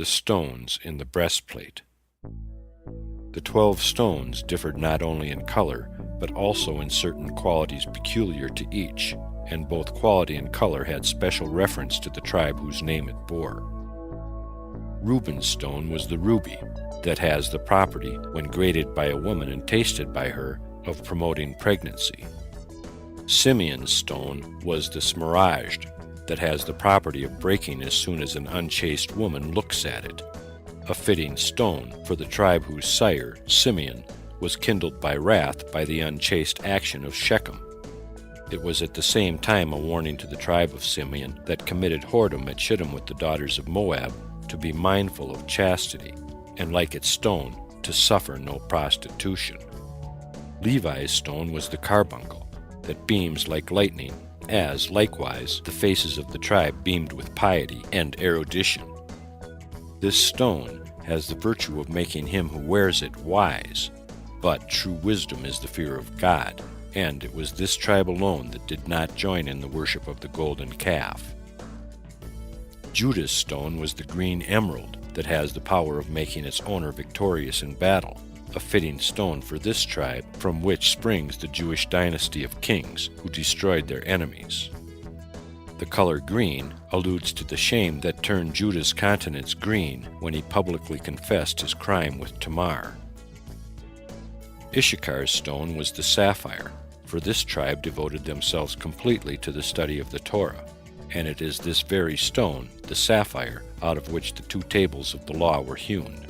The stones in the breastplate. The 12 stones differed not only in color, but also in certain qualities peculiar to each, and both quality and color had special reference to the tribe whose name it bore. Reuben's stone was the ruby, that has the property, when grated by a woman and tasted by her, of promoting pregnancy. Simeon's stone was the smaragd, that has the property of breaking as soon as an unchaste woman looks at it, a fitting stone for the tribe whose sire, Simeon, was kindled by wrath by the unchaste action of Shechem. It was at the same time a warning to the tribe of Simeon that committed whoredom at Shittim with the daughters of Moab to be mindful of chastity, and like its stone, to suffer no prostitution. Levi's stone was the carbuncle, that beams like lightning, as, likewise, the faces of the tribe beamed with piety and erudition. This stone has the virtue of making him who wears it wise, but true wisdom is the fear of God, and it was this tribe alone that did not join in the worship of the golden calf. Judah's stone was the green emerald, that has the power of making its owner victorious in battle, a fitting stone for this tribe, from which springs the Jewish dynasty of kings who destroyed their enemies. The color green alludes to the shame that turned Judah's countenance green when he publicly confessed his crime with Tamar. Issachar's stone was the sapphire, for this tribe devoted themselves completely to the study of the Torah, and it is this very stone, the sapphire, out of which the 2 tables of the law were hewn.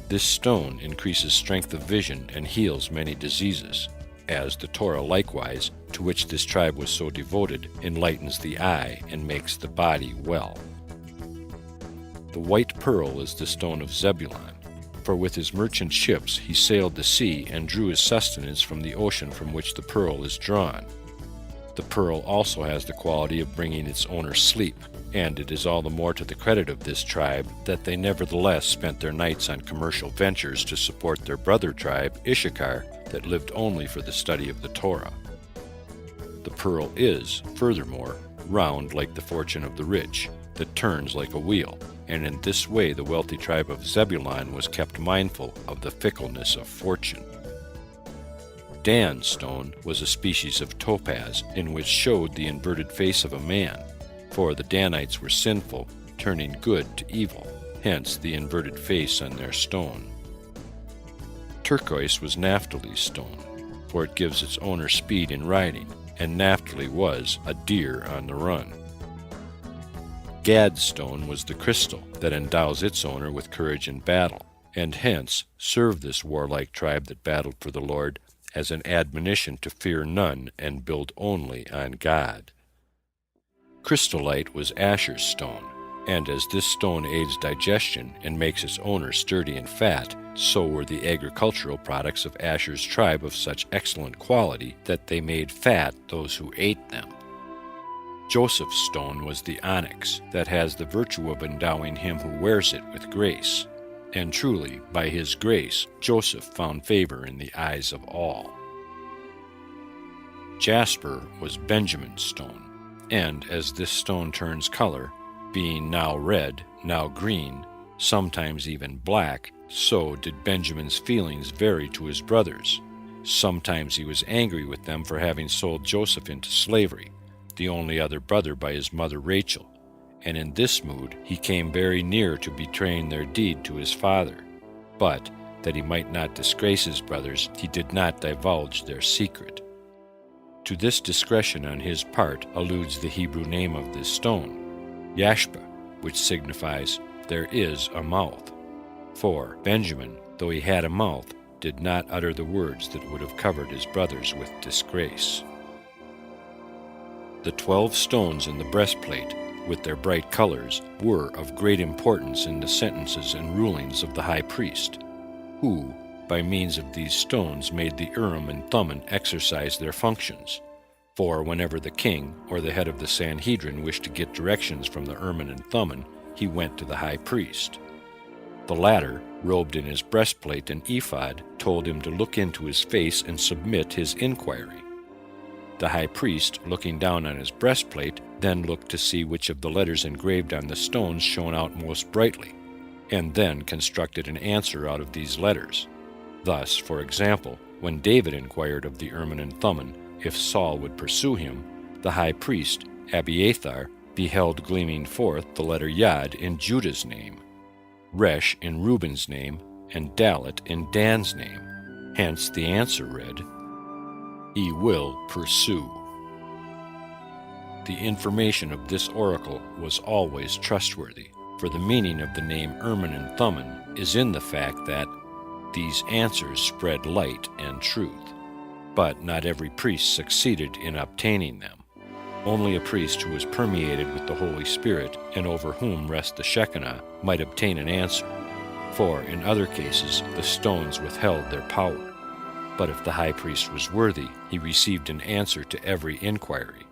This stone increases strength of vision and heals many diseases, as the Torah likewise, to which this tribe was so devoted, enlightens the eye and makes the body well. The white pearl is the stone of Zebulun, for with his merchant ships he sailed the sea and drew his sustenance from the ocean from which the pearl is drawn. The pearl also has the quality of bringing its owner sleep, and it is all the more to the credit of this tribe that they nevertheless spent their nights on commercial ventures to support their brother tribe, Issachar, that lived only for the study of the Torah. The pearl is, furthermore, round like the fortune of the rich, that turns like a wheel, and in this way the wealthy tribe of Zebulun was kept mindful of the fickleness of fortune. Dan's stone was a species of topaz, in which showed the inverted face of a man, for the Danites were sinful, turning good to evil, hence the inverted face on their stone. Turquoise was Naphtali's stone, for it gives its owner speed in riding, and Naphtali was a deer on the run. Gad's stone was the crystal that endows its owner with courage in battle, and hence served this warlike tribe that battled for the Lord as an admonition to fear none and build only on God. Crystallite was Asher's stone, and as this stone aids digestion and makes its owner sturdy and fat, so were the agricultural products of Asher's tribe of such excellent quality that they made fat those who ate them. Joseph's stone was the onyx, that has the virtue of endowing him who wears it with grace, and truly, by his grace, Joseph found favor in the eyes of all. Jasper was Benjamin's stone, and as this stone turns color, being now red, now green, sometimes even black, so did Benjamin's feelings vary to his brothers. Sometimes he was angry with them for having sold Joseph into slavery, the only other brother by his mother Rachel, and in this mood he came very near to betraying their deed to his father. But, that he might not disgrace his brothers, he did not divulge their secret. To this discretion on his part alludes the Hebrew name of this stone, Yashba, which signifies, there is a mouth. For Benjamin, though he had a mouth, did not utter the words that would have covered his brothers with disgrace. The 12 stones in the breastplate, with their bright colors, were of great importance in the sentences and rulings of the high priest, who, by means of these stones, made the Urim and Thummim exercise their functions. For whenever the king or the head of the Sanhedrin wished to get directions from the Urim and Thummim, he went to the high priest. The latter, robed in his breastplate and ephod, told him to look into his face and submit his inquiry. The high priest, looking down on his breastplate, then looked to see which of the letters engraved on the stones shone out most brightly, and then constructed an answer out of these letters. Thus, for example, when David inquired of the Urim and Thummim if Saul would pursue him, the high priest, Abiathar, beheld gleaming forth the letter Yod in Judah's name, Resh in Reuben's name, and Dalet in Dan's name. Hence the answer read, "He will pursue." The information of this oracle was always trustworthy, for the meaning of the name Urim and Thummim is in the fact that these answers spread light and truth. But not every priest succeeded in obtaining them. Only a priest who was permeated with the Holy Spirit and over whom rests the Shekinah might obtain an answer, for in other cases the stones withheld their power. But if the high priest was worthy, he received an answer to every inquiry,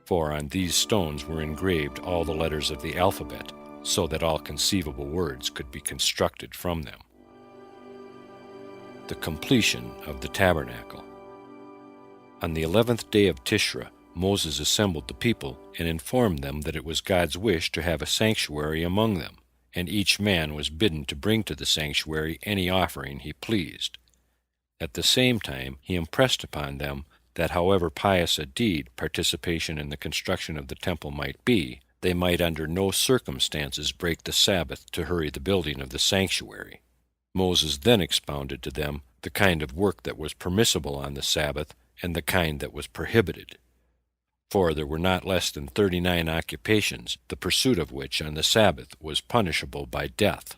for on these stones were engraved all the letters of the alphabet, so that all conceivable words could be constructed from them. The completion of the tabernacle. On the 11th day of Tishri, Moses assembled the people and informed them that it was God's wish to have a sanctuary among them, and each man was bidden to bring to the sanctuary any offering he pleased. At the same time, he impressed upon them that however pious a deed participation in the construction of the temple might be, they might under no circumstances break the Sabbath to hurry the building of the sanctuary. Moses then expounded to them the kind of work that was permissible on the Sabbath and the kind that was prohibited. For there were not less than 39 occupations, the pursuit of which on the Sabbath was punishable by death.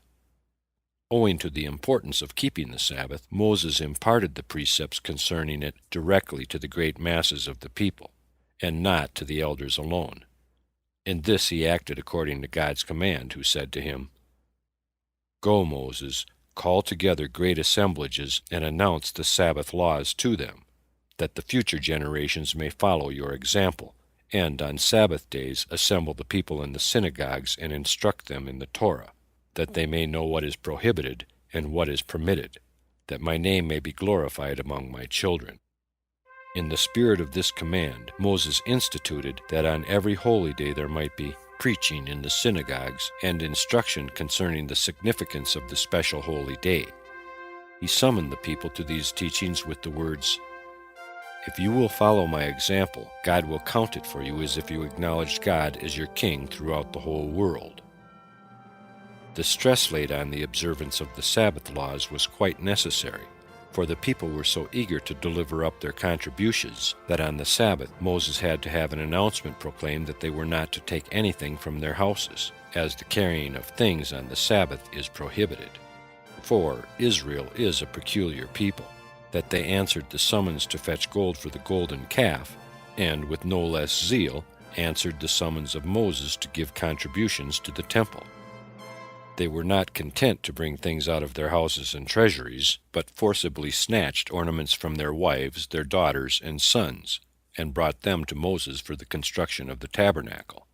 Owing to the importance of keeping the Sabbath, Moses imparted the precepts concerning it directly to the great masses of the people, and not to the elders alone. In this he acted according to God's command, who said to him, "Go, Moses, call together great assemblages and announce the Sabbath laws to them, that the future generations may follow your example, and on Sabbath days assemble the people in the synagogues and instruct them in the Torah, that they may know what is prohibited and what is permitted, that my name may be glorified among my children." In the spirit of this command, Moses instituted that on every holy day there might be preaching in the synagogues and instruction concerning the significance of the special holy day. He summoned the people to these teachings with the words, "If you will follow my example, God will count it for you as if you acknowledged God as your king throughout the whole world." The stress laid on the observance of the Sabbath laws was quite necessary, for the people were so eager to deliver up their contributions that on the Sabbath Moses had to have an announcement proclaimed that they were not to take anything from their houses, as the carrying of things on the Sabbath is prohibited. For Israel is a peculiar people, that they answered the summons to fetch gold for the golden calf, and with no less zeal answered the summons of Moses to give contributions to the temple. They were not content to bring things out of their houses and treasuries, but forcibly snatched ornaments from their wives, their daughters, and sons, and brought them to Moses for the construction of the tabernacle.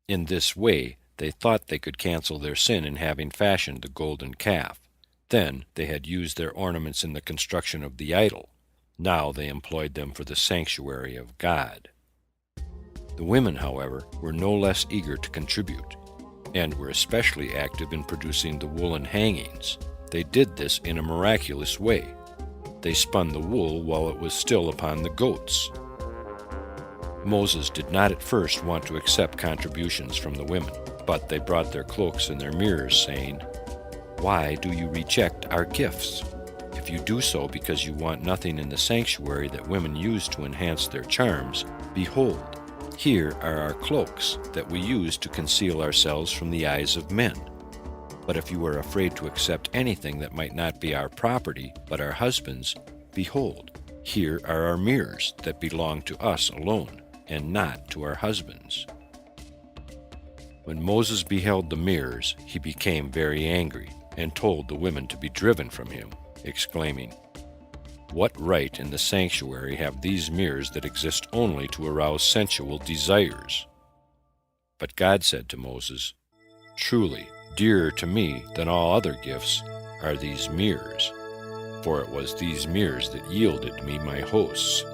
In this way they thought they could cancel their sin in having fashioned the golden calf. Then they had used their ornaments in the construction of the idol. Now they employed them for the sanctuary of God. The women, however, were no less eager to contribute, and were especially active in producing the woolen hangings. They did this in a miraculous way. They spun the wool while it was still upon the goats. Moses did not at first want to accept contributions from the women, but they brought their cloaks and their mirrors, saying, "Why do you reject our gifts? If you do so because you want nothing in the sanctuary that women use to enhance their charms, behold, here are our cloaks that we use to conceal ourselves from the eyes of men. But if you are afraid to accept anything that might not be our property, but our husbands', behold, here are our mirrors that belong to us alone, and not to our husbands." When Moses beheld the mirrors, he became very angry, and told the women to be driven from him, exclaiming, "What right in the sanctuary have these mirrors that exist only to arouse sensual desires?" But God said to Moses, "Truly, dearer to me than all other gifts are these mirrors, for it was these mirrors that yielded me my hosts.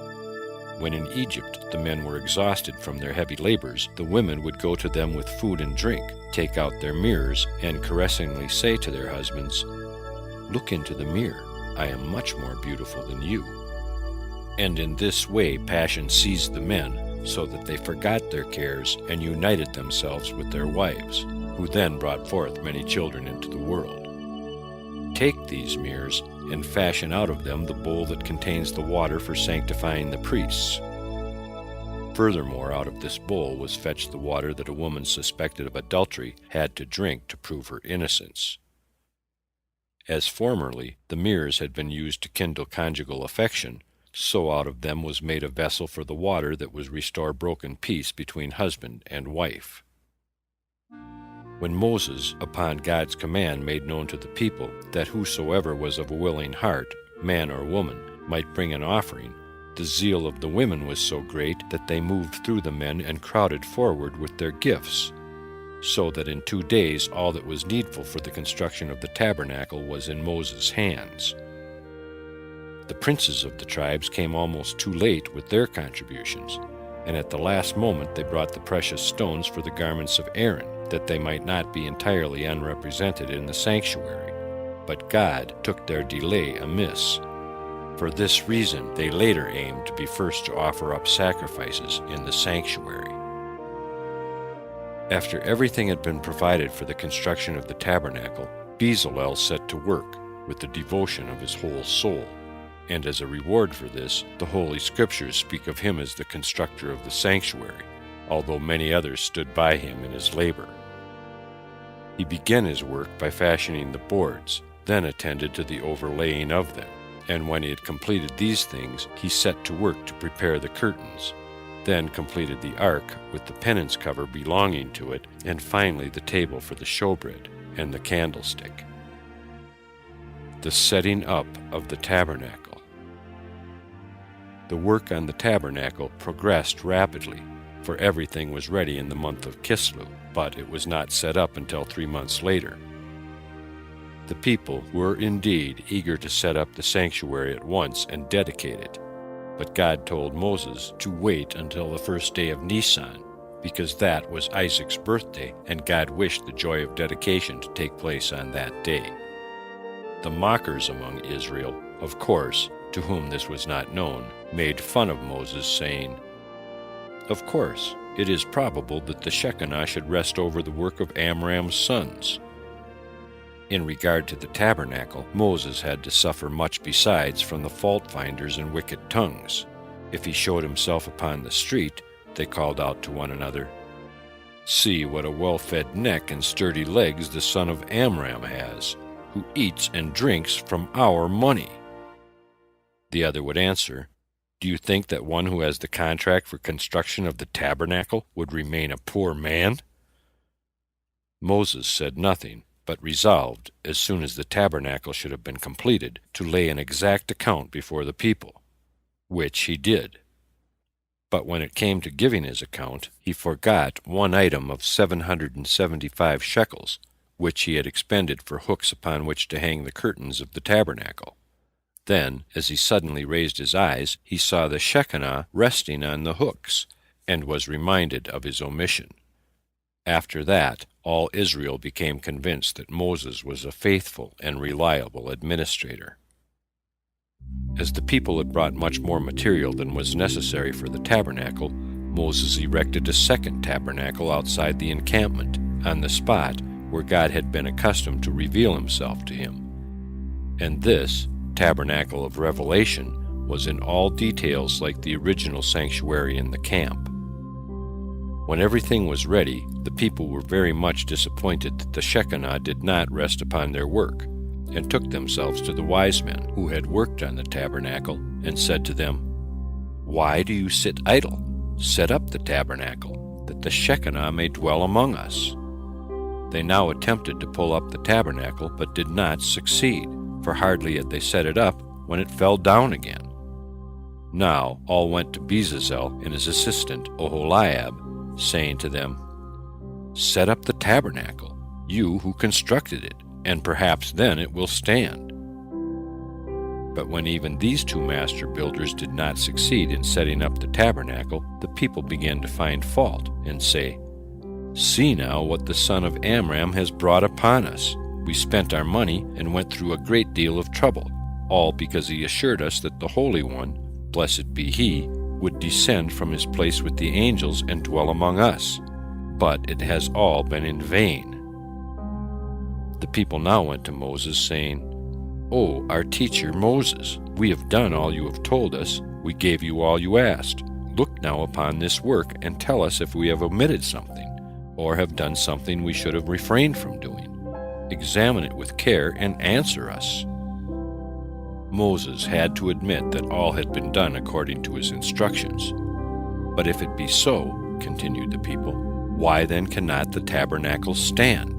When in Egypt the men were exhausted from their heavy labors, the women would go to them with food and drink, take out their mirrors, and caressingly say to their husbands, "Look into the mirror. I am much more beautiful than you." And in this way passion seized the men, so that they forgot their cares and united themselves with their wives, who then brought forth many children into the world. Take these mirrors and fashion out of them the bowl that contains the water for sanctifying the priests. Furthermore, out of this bowl was fetched the water that a woman suspected of adultery had to drink to prove her innocence. As formerly the mirrors had been used to kindle conjugal affection, so out of them was made a vessel for the water that was restore broken peace between husband and wife. When Moses, upon God's command, made known to the people that whosoever was of a willing heart, man or woman, might bring an offering, the zeal of the women was so great that they moved through the men and crowded forward with their gifts, so that in 2 days all that was needful for the construction of the tabernacle was in Moses' hands. The princes of the tribes came almost too late with their contributions, and at the last moment they brought the precious stones for the garments of Aaron, that they might not be entirely unrepresented in the sanctuary. But God took their delay amiss. For this reason they later aimed to be first to offer up sacrifices in the sanctuary. After everything had been provided for the construction of the tabernacle, Bezalel set to work with the devotion of his whole soul. And as a reward for this, the Holy Scriptures speak of him as the constructor of the sanctuary, although many others stood by him in his labor. He began his work by fashioning the boards, then attended to the overlaying of them, and when he had completed these things, he set to work to prepare the curtains, then completed the ark with the penance cover belonging to it, and finally the table for the showbread and the candlestick. The setting up of the tabernacle. The work on the tabernacle progressed rapidly, for everything was ready in the month of Kislev, but it was not set up until 3 months later. The people were indeed eager to set up the sanctuary at once and dedicate it, but God told Moses to wait until the first day of Nisan, because that was Isaac's birthday, and God wished the joy of dedication to take place on that day. The mockers among Israel, of course, to whom this was not known, made fun of Moses, saying, "Of course, it is probable that the Shekinah should rest over the work of Amram's sons." In regard to the tabernacle, Moses had to suffer much besides from the fault-finders and wicked tongues. If he showed himself upon the street, they called out to one another, "See what a well-fed neck and sturdy legs the son of Amram has, who eats and drinks from our money." The other would answer, "Do you think that one who has the contract for construction of the tabernacle would remain a poor man?" Moses said nothing, but resolved, as soon as the tabernacle should have been completed, to lay an exact account before the people, which he did. But when it came to giving his account, he forgot one item of 775 shekels, which he had expended for hooks upon which to hang the curtains of the tabernacle. Then, as he suddenly raised his eyes, he saw the Shekinah resting on the hooks, and was reminded of his omission. After that, all Israel became convinced that Moses was a faithful and reliable administrator. As the people had brought much more material than was necessary for the tabernacle, Moses erected a second tabernacle outside the encampment, on the spot where God had been accustomed to reveal himself to him. And this tabernacle of revelation was in all details like the original sanctuary in the camp. When everything was ready, the people were very much disappointed that the Shekinah did not rest upon their work, and took themselves to the wise men who had worked on the tabernacle, and said to them, "Why do you sit idle? Set up the tabernacle, that the Shekinah may dwell among us." They now attempted to pull up the tabernacle, but did not succeed, for hardly had they set it up when it fell down again. Now all went to Bezalel and his assistant Oholiab, saying to them, "Set up the tabernacle, you who constructed it, and perhaps then it will stand." But when even these two master builders did not succeed in setting up the tabernacle, the people began to find fault and say, "See now what the son of Amram has brought upon us. We spent our money and went through a great deal of trouble, all because he assured us that the Holy One, blessed be he, would descend from his place with the angels and dwell among us. But it has all been in vain." The people now went to Moses, saying, "O our teacher Moses, we have done all you have told us. We gave you all you asked. Look now upon this work and tell us if we have omitted something, or have done something we should have refrained from doing. Examine it with care and answer us." Moses had to admit that all had been done according to his instructions. "But if it be so," continued the people, "why then cannot the tabernacle stand?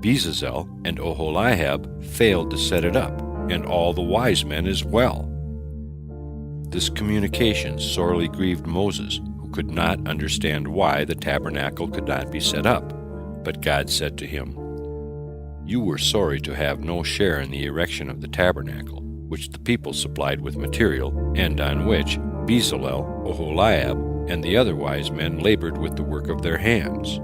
Bezalel and Oholiab failed to set it up, and all the wise men as well." This communication sorely grieved Moses, who could not understand why the tabernacle could not be set up. But God said to him, "You were sorry to have no share in the erection of the tabernacle, which the people supplied with material, and on which Bezalel, Oholiab, and the other wise men labored with the work of their hands.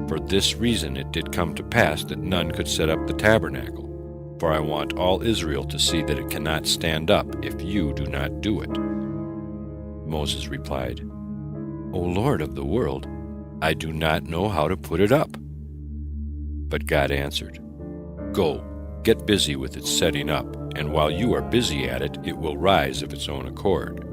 For this reason it did come to pass that none could set up the tabernacle. For I want all Israel to see that it cannot stand up if you do not do it." Moses replied, "O Lord of the world, I do not know how to put it up." But God answered, "Go, get busy with its setting up, and while you are busy at it, it will rise of its own accord."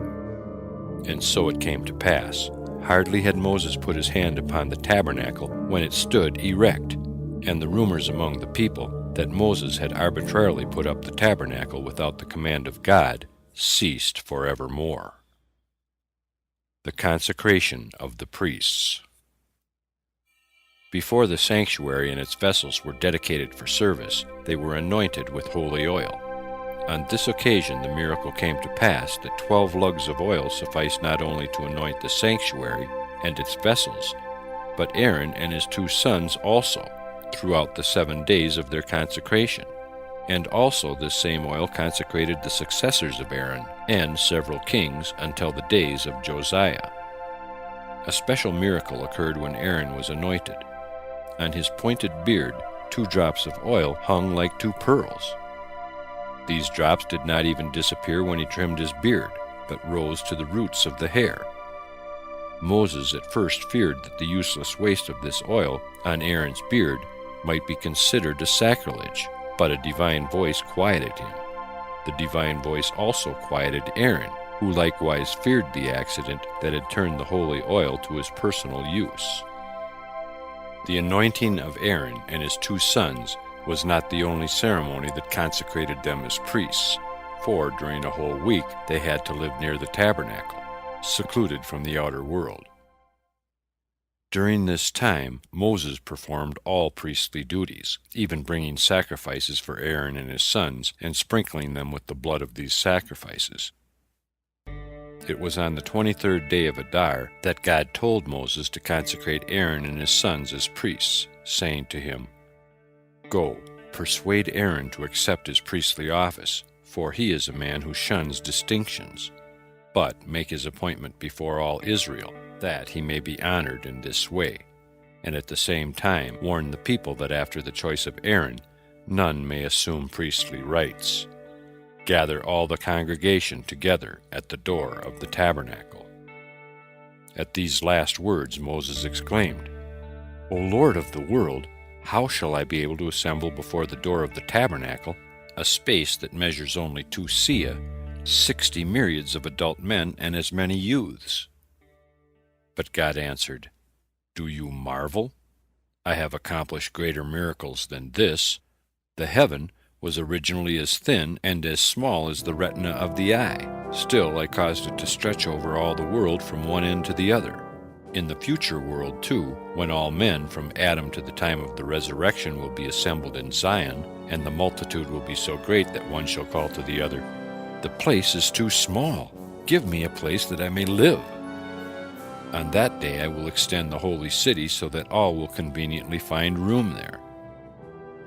And so it came to pass. Hardly had Moses put his hand upon the tabernacle when it stood erect, and the rumors among the people that Moses had arbitrarily put up the tabernacle without the command of God ceased forevermore. The consecration of the priests. Before the sanctuary and its vessels were dedicated for service, they were anointed with holy oil. On this occasion the miracle came to pass that 12 lugs of oil sufficed not only to anoint the sanctuary and its vessels, but Aaron and his 2 sons also, throughout the 7 days of their consecration. And also this same oil consecrated the successors of Aaron and several kings until the days of Josiah. A special miracle occurred when Aaron was anointed. On his pointed beard 2 drops of oil hung like 2 pearls. These drops did not even disappear when he trimmed his beard, but rose to the roots of the hair. Moses at first feared that the useless waste of this oil on Aaron's beard might be considered a sacrilege, but a divine voice quieted him. The divine voice also quieted Aaron, who likewise feared the accident that had turned the holy oil to his personal use. The anointing of Aaron and his 2 sons was not the only ceremony that consecrated them as priests, for during a whole week they had to live near the tabernacle, secluded from the outer world. During this time Moses performed all priestly duties, even bringing sacrifices for Aaron and his sons, and sprinkling them with the blood of these sacrifices. It was on the 23rd day of Adar that God told Moses to consecrate Aaron and his sons as priests, saying to him, "Go, persuade Aaron to accept his priestly office, for he is a man who shuns distinctions. But make his appointment before all Israel, that he may be honored in this way. And at the same time warn the people that after the choice of Aaron, none may assume priestly rights. Gather all the congregation together at the door of the tabernacle." At these last words Moses exclaimed, "O Lord of the world, how shall I be able to assemble before the door of the tabernacle, a space that measures only 2 seah, 60 myriads of adult men and as many youths?" But God answered, "Do you marvel? I have accomplished greater miracles than this. The heaven was originally as thin and as small as the retina of the eye. Still I caused it to stretch over all the world from one end to the other. In the future world, too, when all men from Adam to the time of the resurrection will be assembled in Zion, and the multitude will be so great that one shall call to the other, 'The place is too small. Give me a place that I may live.' On that day I will extend the holy city so that all will conveniently find room there.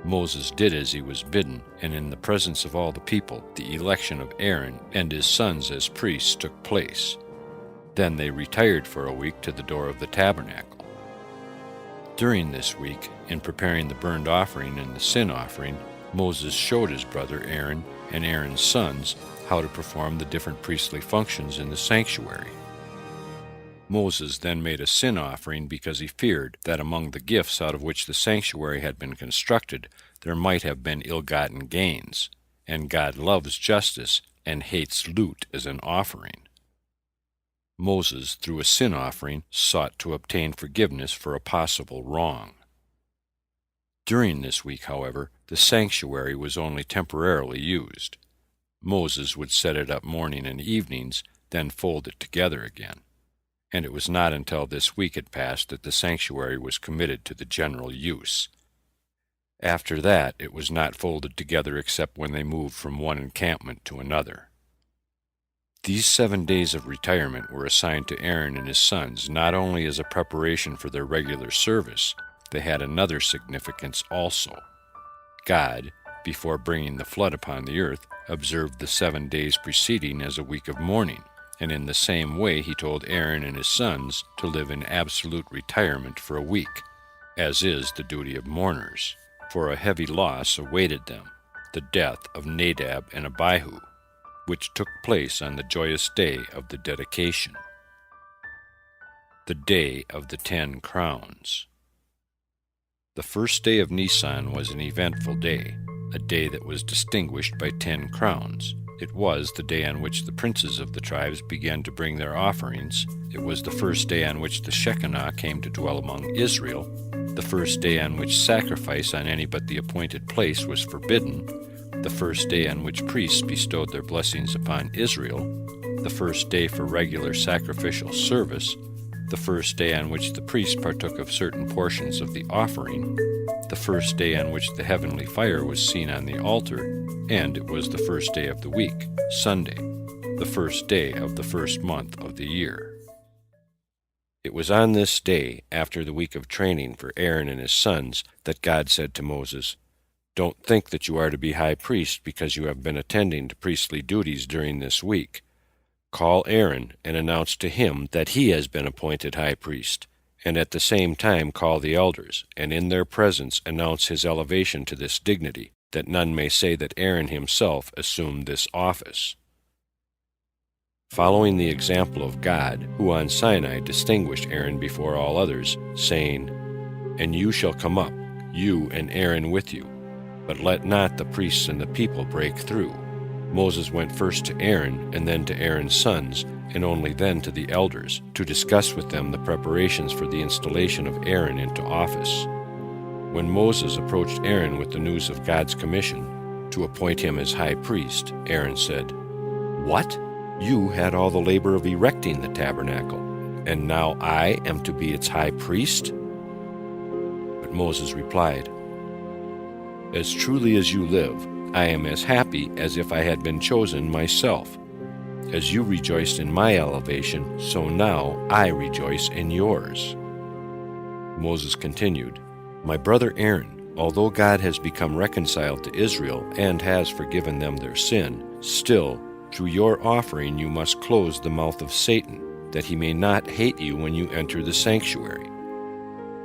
Moses did as he was bidden, and in the presence of all the people, the election of Aaron and his sons as priests took place. Then they retired for a week to the door of the tabernacle. During this week, in preparing the burnt offering and the sin offering, Moses showed his brother Aaron and Aaron's sons how to perform the different priestly functions in the sanctuary. Moses then made a sin offering because he feared that among the gifts out of which the sanctuary had been constructed there might have been ill-gotten gains, and God loves justice and hates loot as an offering. Moses, through a sin offering, sought to obtain forgiveness for a possible wrong. During this week, however, the sanctuary was only temporarily used. Moses would set it up morning and evenings, then fold it together again. And it was not until this week had passed that the sanctuary was committed to the general use. After that, it was not folded together except when they moved from one encampment to another. These 7 days of retirement were assigned to Aaron and his sons not only as a preparation for their regular service, they had another significance also. God, before bringing the flood upon the earth, observed the 7 days preceding as a week of mourning, and in the same way he told Aaron and his sons to live in absolute retirement for a week, as is the duty of mourners, for a heavy loss awaited them, the death of Nadab and Abihu, which took place on the joyous day of the dedication. The Day of the 10 Crowns. The first day of Nisan was an eventful day, a day that was distinguished by 10 crowns. It was the day on which the princes of the tribes began to bring their offerings. It was the first day on which the Shekinah came to dwell among Israel, the first day on which sacrifice on any but the appointed place was forbidden, the first day on which priests bestowed their blessings upon Israel, the first day for regular sacrificial service, the first day on which the priest partook of certain portions of the offering, the first day on which the heavenly fire was seen on the altar, and it was the first day of the week, Sunday, the first day of the first month of the year. It was on this day, after the week of training for Aaron and his sons, that God said to Moses, "Don't think that you are to be high priest because you have been attending to priestly duties during this week. Call Aaron and announce to him that he has been appointed high priest, and at the same time call the elders, and in their presence announce his elevation to this dignity, that none may say that Aaron himself assumed this office." Following the example of God, who on Sinai distinguished Aaron before all others, saying, "And you shall come up, you and Aaron with you, but let not the priests and the people break through," Moses went first to Aaron and then to Aaron's sons, and only then to the elders, to discuss with them the preparations for the installation of Aaron into office. When Moses approached Aaron with the news of God's commission to appoint him as high priest, Aaron said, "What? You had all the labor of erecting the tabernacle, and now I am to be its high priest?" But Moses replied, "As truly as you live, I am as happy as if I had been chosen myself. As you rejoiced in my elevation, so now I rejoice in yours." Moses continued, "My brother Aaron, although God has become reconciled to Israel and has forgiven them their sin, still, through your offering you must close the mouth of Satan, that he may not hate you when you enter the sanctuary.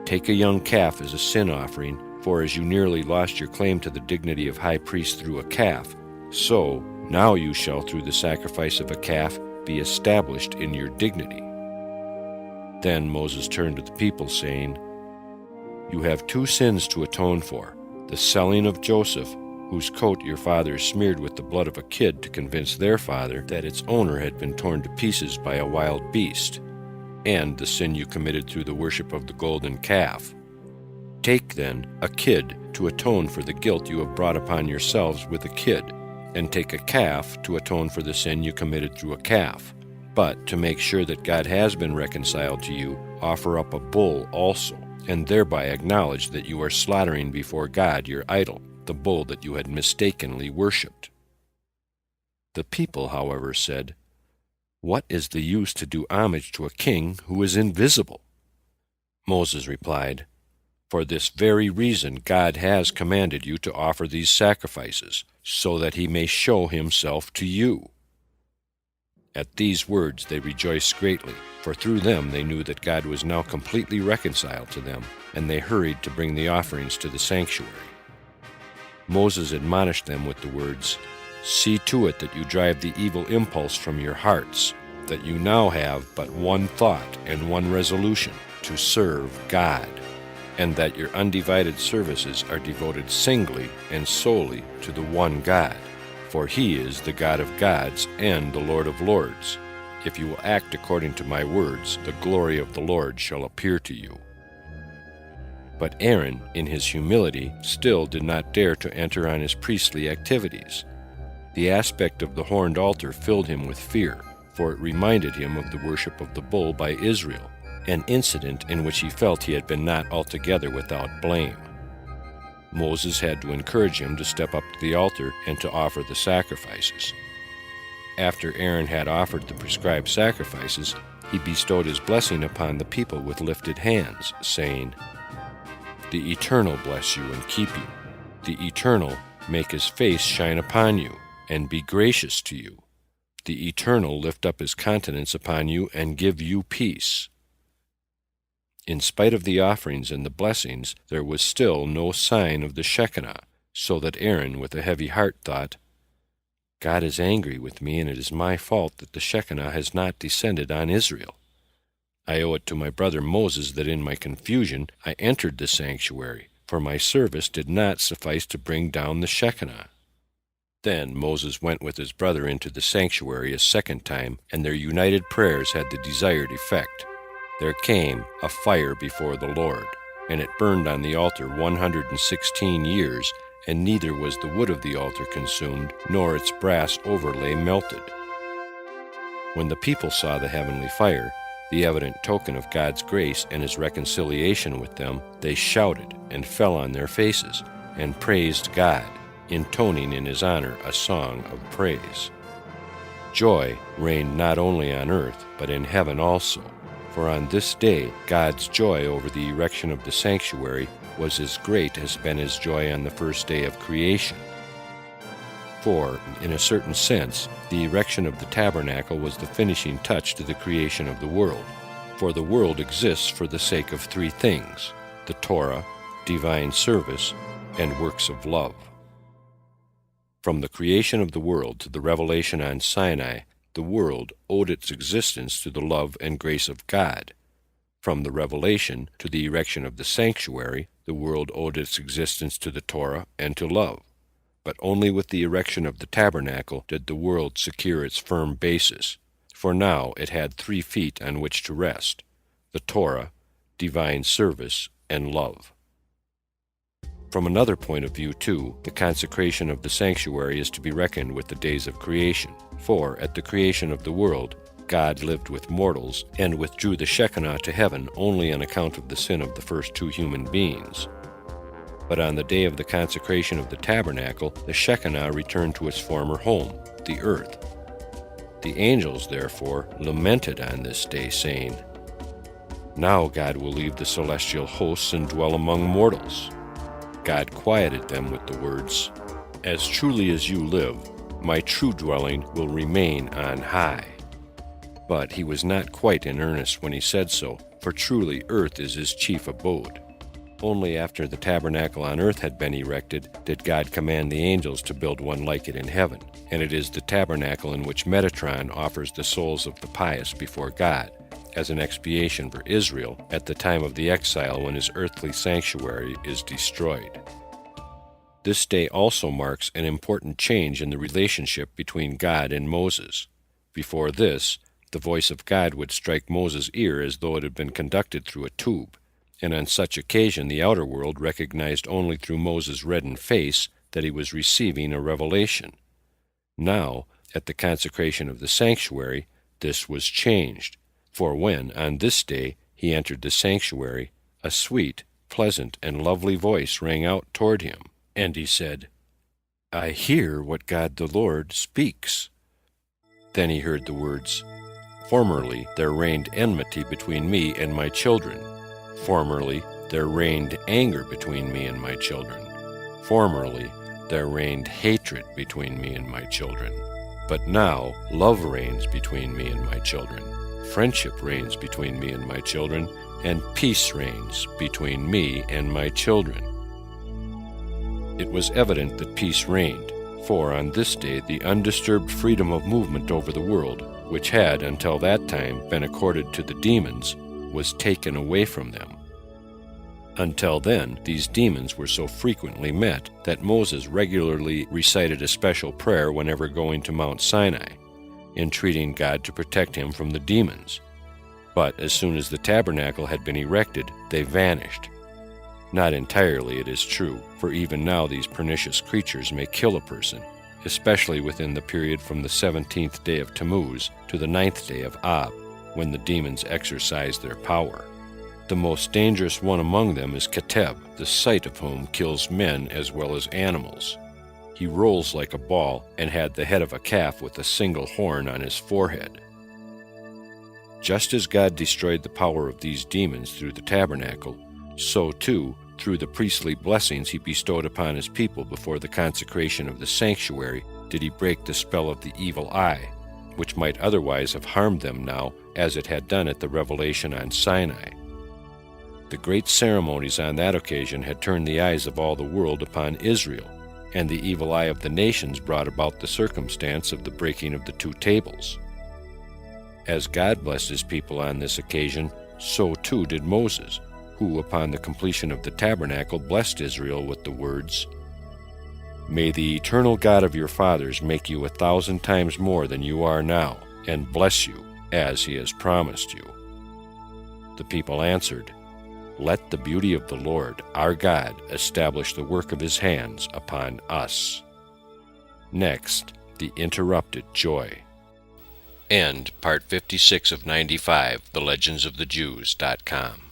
Take a young calf as a sin offering, for as you nearly lost your claim to the dignity of high priest through a calf, so now you shall through the sacrifice of a calf be established in your dignity." Then Moses turned to the people, saying, "You have 2 sins to atone for, the selling of Joseph, whose coat your fathers smeared with the blood of a kid to convince their father that its owner had been torn to pieces by a wild beast, and the sin you committed through the worship of the golden calf. Take, then, a kid to atone for the guilt you have brought upon yourselves with a kid, and take a calf to atone for the sin you committed through a calf. But to make sure that God has been reconciled to you, offer up a bull also, and thereby acknowledge that you are slaughtering before God your idol, the bull that you had mistakenly worshipped." The people, however, said, "What is the use to do homage to a king who is invisible?" Moses replied, For this very reason God has commanded you to offer these sacrifices, so that he may show himself to you." At these words they rejoiced greatly, for through them they knew that God was now completely reconciled to them, and they hurried to bring the offerings to the sanctuary. Moses admonished them with the words, "See to it that you drive the evil impulse from your hearts, that you now have but one thought and one resolution, to serve God, and that your undivided services are devoted singly and solely to the one God. For he is the God of gods and the Lord of lords. If you will act according to my words, the glory of the Lord shall appear to you." But Aaron, in his humility, still did not dare to enter on his priestly activities. The aspect of the horned altar filled him with fear, for it reminded him of the worship of the bull by Israel, an incident in which he felt he had been not altogether without blame. Moses had to encourage him to step up to the altar and to offer the sacrifices. After Aaron had offered the prescribed sacrifices, he bestowed his blessing upon the people with lifted hands, saying, "The Eternal bless you and keep you. The Eternal make his face shine upon you, and be gracious to you. The Eternal lift up his countenance upon you, and give you peace." In spite of the offerings and the blessings, there was still no sign of the Shekinah, so that Aaron, with a heavy heart, thought, "God is angry with me, and it is my fault that the Shekinah has not descended on Israel. I owe it to my brother Moses that in my confusion I entered the sanctuary, for my service did not suffice to bring down the Shekinah." Then Moses went with his brother into the sanctuary a second time, and their united prayers had the desired effect. There came a fire before the Lord, and it burned on the altar 116 years, and neither was the wood of the altar consumed, nor its brass overlay melted. When the people saw the heavenly fire, the evident token of God's grace and his reconciliation with them, they shouted and fell on their faces, and praised God, intoning in his honor a song of praise. Joy reigned not only on earth, but in heaven also. For on this day God's joy over the erection of the sanctuary was as great as been his joy on the first day of creation. For, in a certain sense, the erection of the tabernacle was the finishing touch to the creation of the world. For the world exists for the sake of three things: the Torah, divine service, and works of love. From the creation of the world to the revelation on Sinai, the world owed its existence to the love and grace of God. From the revelation to the erection of the sanctuary, the world owed its existence to the Torah and to love. But only with the erection of the tabernacle did the world secure its firm basis, for now it had 3 feet on which to rest: the Torah, divine service, and love. From another point of view, too, the consecration of the sanctuary is to be reckoned with the days of creation. For, at the creation of the world, God lived with mortals, and withdrew the Shekinah to heaven only on account of the sin of the first 2 human beings. But on the day of the consecration of the tabernacle, the Shekinah returned to its former home, the earth. The angels, therefore, lamented on this day, saying, "Now God will leave the celestial hosts and dwell among mortals." God quieted them with the words, "As truly as you live, my true dwelling will remain on high." But he was not quite in earnest when he said so, for truly earth is his chief abode. Only after the tabernacle on earth had been erected did God command the angels to build one like it in heaven, and it is the tabernacle in which Metatron offers the souls of the pious before God, as an expiation for Israel at the time of the exile when his earthly sanctuary is destroyed. This day also marks an important change in the relationship between God and Moses. Before this, the voice of God would strike Moses' ear as though it had been conducted through a tube, and on such occasion the outer world recognized only through Moses' reddened face that he was receiving a revelation. Now, at the consecration of the sanctuary, this was changed. For when, on this day, he entered the sanctuary, a sweet, pleasant, and lovely voice rang out toward him, and he said, "I hear what God the Lord speaks." Then he heard the words, "Formerly there reigned enmity between me and my children. Formerly there reigned anger between me and my children. Formerly, there reigned hatred between me and my children. But now, love reigns between me and my children. Friendship reigns between me and my children, and peace reigns between me and my children. It was evident that peace reigned, for on this day the undisturbed freedom of movement over the world, which had until that time been accorded to the demons, was taken away from them. Until then, these demons were so frequently met that Moses regularly recited a special prayer whenever going to Mount Sinai, entreating God to protect him from the demons. But as soon as the tabernacle had been erected, they vanished. Not entirely, it is true, for even now these pernicious creatures may kill a person, especially within the period from the 17th day of Tammuz to the 9th day of Ab, when the demons exercise their power. The most dangerous one among them is Keteb, the sight of whom kills men as well as animals. He rolls like a ball and had the head of a calf with a single horn on his forehead. Just as God destroyed the power of these demons through the tabernacle, so too, through the priestly blessings he bestowed upon his people before the consecration of the sanctuary, did he break the spell of the evil eye, which might otherwise have harmed them now, as it had done at the revelation on Sinai. The great ceremonies on that occasion had turned the eyes of all the world upon Israel, and the evil eye of the nations brought about the circumstance of the breaking of the two tables. As God blessed his people on this occasion, so too did Moses, who, upon the completion of the tabernacle, blessed Israel with the words, "May the eternal God of your fathers make you 1,000 times more than you are now, and bless you, as he has promised you." The people answered, "Let the beauty of the Lord, our God, establish the work of his hands upon us." Next, the interrupted joy. End part 56 of 95, TheLegendsOfTheJews.com.